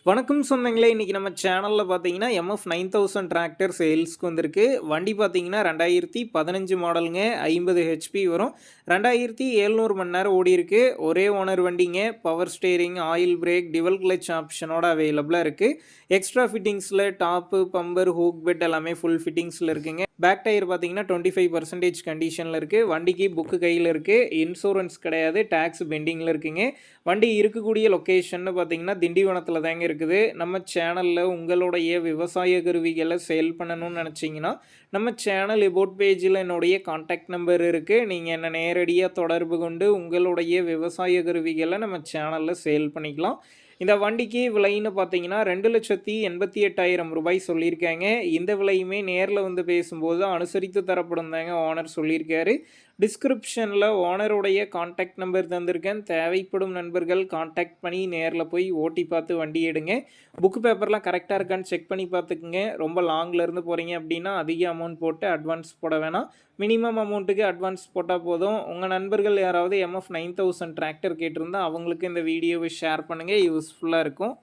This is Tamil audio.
வணக்கம் சொந்தங்களே! இன்னைக்கு நம்ம சேனல்ல பார்த்தீங்கன்னா, எம்எஃப் 9000 டிராக்டர் சேல்ஸ்க்கு வந்திருக்கு. வண்டி பார்த்தீங்கன்னா 2015 மாடலுங்க. 50 ஹெச்பி வரும். 2700 மணி நேரம் ஓடியிருக்கு. ஒரே ஓனர் வண்டிங்க. Power steering, oil brake, dual clutch ஆப்ஷனோட அவைலபிளா இருக்கு. எக்ஸ்ட்ரா ஃபிட்டிங்ஸ்ல டாப்பு, பம்பர், ஹூக் பெட் எல்லாமே ஃபுல் ஃபிட்டிங்ஸ்ல இருக்குங்க. பேக் டயர் பார்த்தீங்கன்னா 25% கண்டிஷன்ல இருக்கு. வண்டிக்கு புக்கு கையில இருக்கு. இன்சூரன்ஸ் கிடையாது. டாக்ஸ் பெண்டிங்ல இருக்குங்க. வண்டி இருக்கக்கூடிய லொக்கேஷன்னு பார்த்தீங்கன்னா, திண்டிவனத்தில தாங்க இருக்குது. நம்ம சேனல்ல உங்களுடைய விவசாய கருவிகள சேல் பண்ணணும்னு நெனச்சீங்கன்னா, நம்ம சேனல் எபோட் பேஜில என்னுடைய கான்டாக்ட் நம்பர் இருக்கு. நீங்க என்ன நேரடியா தொடர்பு கொண்டு உங்களுடைய விவசாய கருவிகள நம்ம சேனல்ல சேல் பண்ணிக்கலாம். இந்த வண்டிக்கு விலைன்னு பார்த்தீங்கன்னா, ரூ. 2,88,000 சொல்லியிருக்காங்க. இந்த விலையுமே நேர்ல வந்து பேசும்போது அனுசரித்து தரப்படும் தாங்க ஓனர் சொல்லியிருக்காரு. டிஸ்கிரிப்ஷன்ல ஓனருடைய கான்டாக்ட் நம்பர் தந்திருக்கேன். தேவைப்படும் நண்பர்கள் கான்டாக்ட் பண்ணி நேர்ல போய் ஓட்டி பார்த்து வண்டி எடுங்க. புக் பேப்பர்லாம் கரெக்ட்டா இருக்கான்னு செக் பண்ணி பார்த்துக்குங்க. ரொம்ப லாங்ல இருந்து போறீங்க அப்படின்னா, அதிக அமௌண்ட் போட்டு அட்வான்ஸ் போட வேணாம். மினிமம் அமௌண்ட்டுக்கு அட்வான்ஸ் போட்டா போதும். உங்க நண்பர்கள் யாராவது எம்எஃப் 9000 டிராக்டர் கேட்டிருந்தா, அவங்களுக்கு இந்த வீடியோவை ஷேர் பண்ணுங்க. யூஸ்ஃபுல்லா இருக்கும்.